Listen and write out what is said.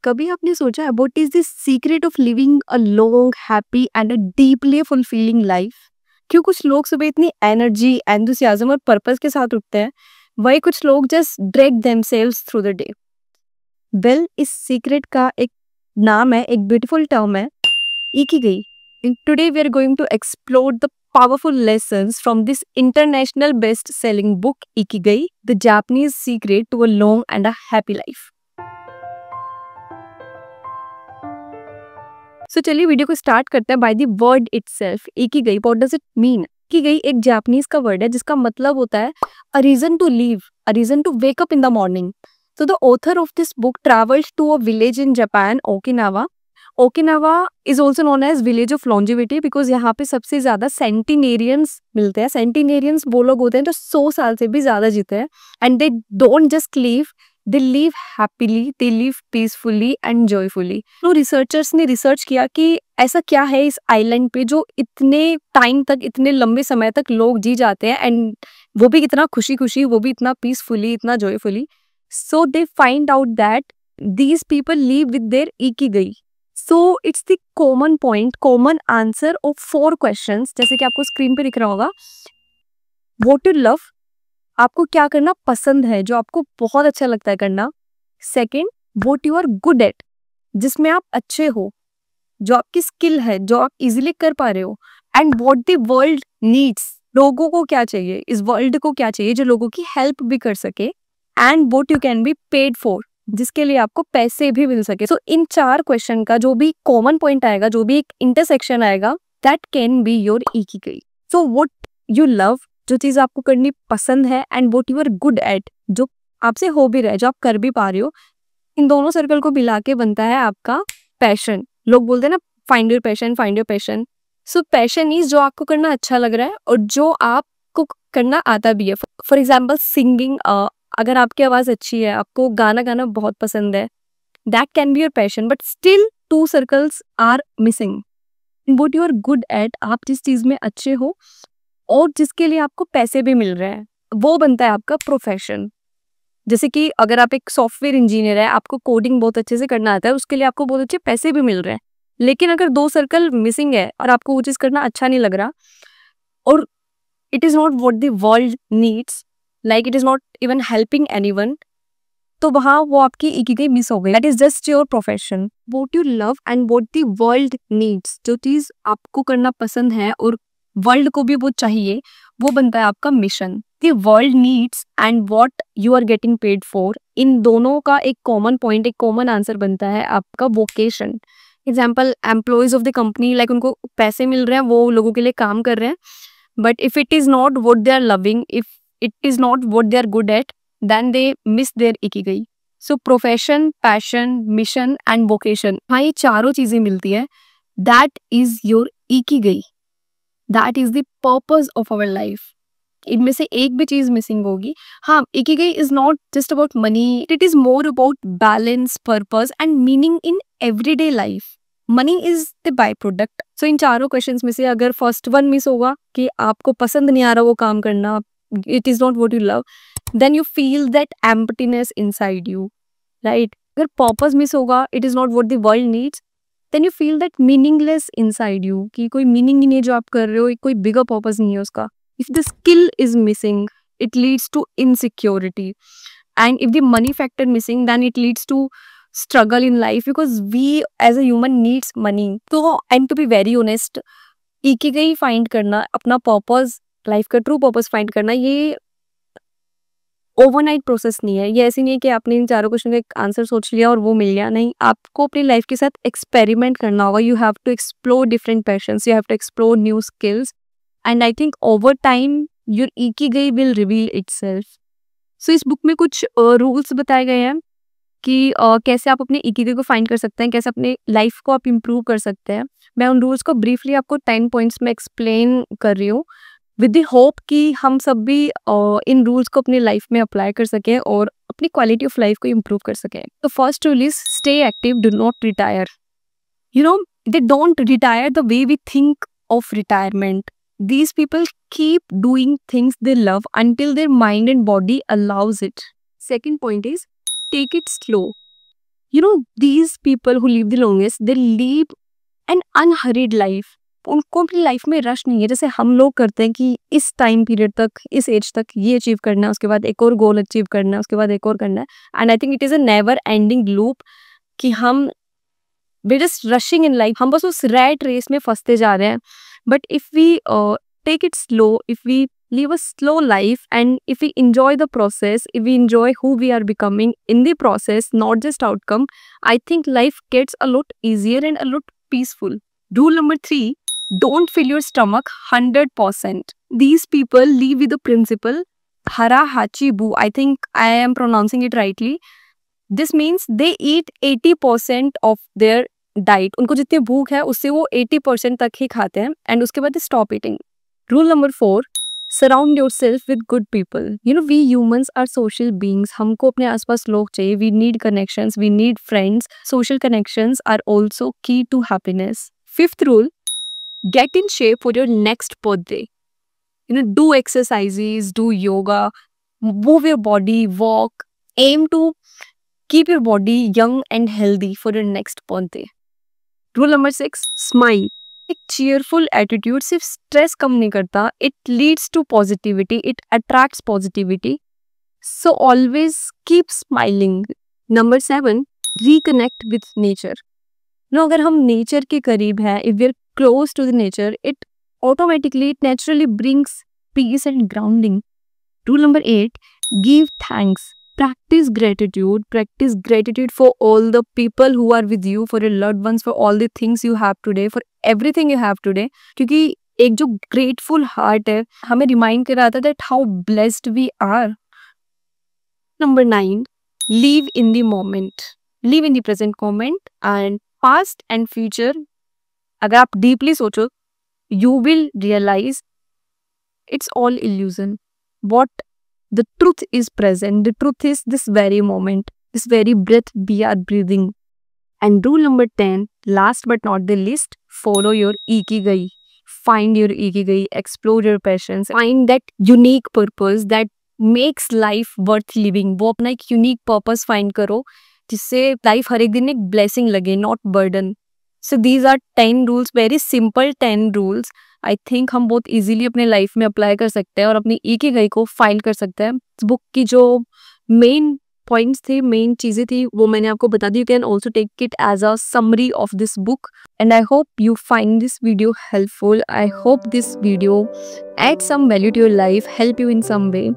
कभी आपने सोचा है what is the secret of living a long happy and a deeply fulfilling life? क्यों कुछ लोग सुबह इतनी एनर्जी एंथुसियाज्म और पर्पस के साथ उठते हैं, वही कुछ लोग just drag themselves through the day? Well, इस सीक्रेट का एक नाम है, एक ब्यूटीफुल टर्म है, Ikigai. Today we are going to explore the powerful lessons from this international best-selling book Ikigai, the Japanese secret to a long and a happy life. So चलिए video को start करते हैं by the word itself. इकिगाई, what does it mean? इकिगाई एक Japanese का word है जिसका मतलब होता है a reason to live, a reason to wake up in the morning. So the author of this book traveled to a village in Japan, Okinawa. Okinawa is also known as village of longevity because यहाँ पे सबसे ज्यादा सेंटिनेरियंस मिलते हैं. सेंटिनेरियंस वो लोग होते हैं जो 100 साल से भी ज्यादा जीते हैं. And they don't just live, they live happily, they live peacefully and joyfully. तो रिसर्चर्स ने रिसर्च किया कि ऐसा क्या है इस आइलैंड पे जो इतने टाइम तक, इतने लंबे समय तक लोग जी जाते हैं, एंड वो भी इतना खुशी खुशी, वो भी इतना पीसफुली, इतना joyfully. So they find out that these people live with their Ikigai. So it's the common point, common answer of 4 questions, जैसे कि आपको स्क्रीन पे दिख रहा होगा. What you love, आपको क्या करना पसंद है, जो आपको बहुत अच्छा लगता है करना. Second, what you are good at, जिसमें आप अच्छे हो, जो आपकी स्किल है, जो आप इजीली कर पा रहे हो. And what the world needs, लोगों को क्या चाहिए, इस वर्ल्ड को क्या चाहिए जो लोगों की हेल्प भी कर सके. And what you can be paid for, जिसके लिए आपको पैसे भी मिल सके. सो इन 4 क्वेश्चन का जो भी कॉमन पॉइंट आएगा, जो भी एक इंटरसेक्शन आएगा, that can be your ikigai. So what you love, जो चीज आपको करनी पसंद है, and what you are good at, जो आपसे हो भी रहा है, जो आप कर भी पा रहे हो, इन दोनों सर्कल को मिला के बनता है आपका पैशन. लोग बोलते हैं ना, find your passion, find your passion. So passion is जो आपको करना अच्छा लग रहा है और जो आपको करना आता भी है. फॉर एग्जाम्पल सिंगिंग, अगर आपकी आवाज अच्छी है, आपको गाना गाना बहुत पसंद है, that can be your passion. But still 2 circles are missing. What you are good at, आप जिस चीज में अच्छे हो और जिसके लिए आपको पैसे भी मिल रहे हैं, वो बनता है आपका प्रोफेशन. जैसे कि अगर आप एक सॉफ्टवेयर इंजीनियर है, आपको कोडिंग बहुत अच्छे से करना आता है, उसके लिए आपको बहुत अच्छे पैसे भी मिल रहे हैं. लेकिन अगर 2 सर्कल मिसिंग है और आपको वो चीज करना अच्छा नहीं लग रहा, और it is not what the world needs, like it is not even helping anyone, तो वहां वो आपकी इकिगाई मिस हो गई. That is just your profession. What you love and what the world needs, जो चीज आपको करना पसंद है और वर्ल्ड को भी वो चाहिए, वो बनता है आपका mission. The world needs and what you are getting paid for, इन दोनों का एक कॉमन पॉइंट, एक कॉमन आंसर बनता है आपका vocation. Example, employees of the company, like उनको पैसे मिल रहे हैं, वो लोगों के लिए काम कर रहे हैं, but if it is not what they are loving, if it is not what they are good at, then they miss their ikigai. So profession, passion, mission and vocation, हाँ ये चारों चीजें मिलती है, that is your ikigai, that is the purpose of our life. इनमें से एक भी चीज मिसिंग होगी. हाँ, ikigai is not just about money, it is more about balance, purpose and meaning in everyday life. Money is the by product. So इन चारों questions में से अगर फर्स्ट वन मिस होगा कि आपको पसंद नहीं आ रहा वो काम करना, it is not what you love, then you feel that emptiness inside you, right? अगर purpose miss होगा, it is not what the world needs, then you feel that meaningless inside you, कि कोई meaning ही नहीं है जो आप कर रहे हो, कोई bigger purpose नहीं है उसका. If the skill is missing, it leads to insecurity, and if the money factor missing, then it leads to struggle in life, because we as a human needs money. तो and to be very honest, Ikigai find करना, अपना purpose, life का true purpose find करना, ये overnight process नहीं है. ये ऐसी नहीं है कि आपने इन चारों क्वेश्चन का एक आंसर सोच लिया और वो मिल गया. नहीं, आपको अपनी लाइफ के साथ एक्सपेरिमेंट करना होगा. You have to explore different passions, you have to explore new skills, and I think over time your इकिगाई विल रिवील इटसेल्फ. सो इस बुक में कुछ रूल्स बताए गए हैं कि कैसे आप अपने इकिगाई को फाइंड कर सकते हैं, कैसे अपने लाइफ को आप इम्प्रूव कर सकते हैं. मैं उन रूल्स को ब्रीफली आपको 10 पॉइंट्स में एक्सप्लेन कर रही हूँ, विद द होप कि हम सब भी इन रूल्स को अपनी लाइफ में अप्लाई कर सकें और अपनी क्वालिटी ऑफ लाइफ को इम्प्रूव कर सकें. तो first rule is stay active, do not retire. You know, they don't retire the way we think of retirement. These people keep doing things they love until their mind and body allows it. Second point is take it slow. You know, these people who live the longest, they live an unhurried life. उनको अपनी life में rush नहीं है जैसे हम लोग करते हैं कि इस टाइम पीरियड तक, इस एज तक ये अचीव करना है, उसके बाद एक और गोल अचीव करना है, उसके बाद एक और करना है. And I think it is a never ending loop कि हम we just rushing in life, हम बस उस रैट रेस में फंसते जा रहे हैं. But if we take it slow, if we live a slow life, and if we enjoy the process, if we enjoy who we are becoming in the process, not just outcome, I think life gets a lot easier and a lot peaceful. Rule number 3, don't fill your stomach 100%. These people live with the principle hara hachi bu. I think I am pronouncing it rightly. This means they eat 80% of their diet. उनको जितनी भूख है उससे वो 80% तक ही खाते हैं and उसके बाद stop eating. Rule number 4, surround yourself with good people. You know, we humans are social beings. हमको अपने आसपास लोग चाहिए. We need connections. We need friends. Social connections are also key to happiness. 5th rule, get in shape for your next birthday. You know, do exercises, do yoga, move your body, walk. Aim to keep your body young and healthy for your next birthday. Rule number 6, smile. एक cheerful attitude सिर्फ stress कम नहीं करता, it leads to positivity, it attracts positivity. So always keep smiling. Number 7, reconnect with nature. No, अगर हम nature के करीब हैं, if we're close to the nature, it automatically, it naturally brings peace and grounding. Rule number 8, give thanks. Practice gratitude for all the people who are with you, for your loved ones, for all the things you have today, for everything you have today. क्योंकि एक जो grateful heart है हमें remind कराता है that how blessed we are. Number 9, live in the moment. Live in the present moment, and past and future, अगर आप deeply सोचो, you will realize it's all illusion. What the truth is present. The truth is this very moment, this very breath we are breathing. And rule number 10, last but not the least, follow your ikigai. Find your ikigai, explore your passions, find that unique purpose that makes life worth living. वो अपना एक unique purpose find करो जिससे life हर एक दिन एक blessing लगे, not burden. So these are 10 rules, very simple 10 rules. I think हम बहुत easily अपने लाइफ में अप्लाई कर सकते हैं और अपनी इकिगाई को फाइंड कर सकते हैं. इस बुक की जो मेन पॉइंट्स थे, मेन चीज़ें थी, वो मैंने आपको बता दी. You can also take it as a summary of this book. And I hope you find this video helpful. I hope this video add some value to your life, help you in some way.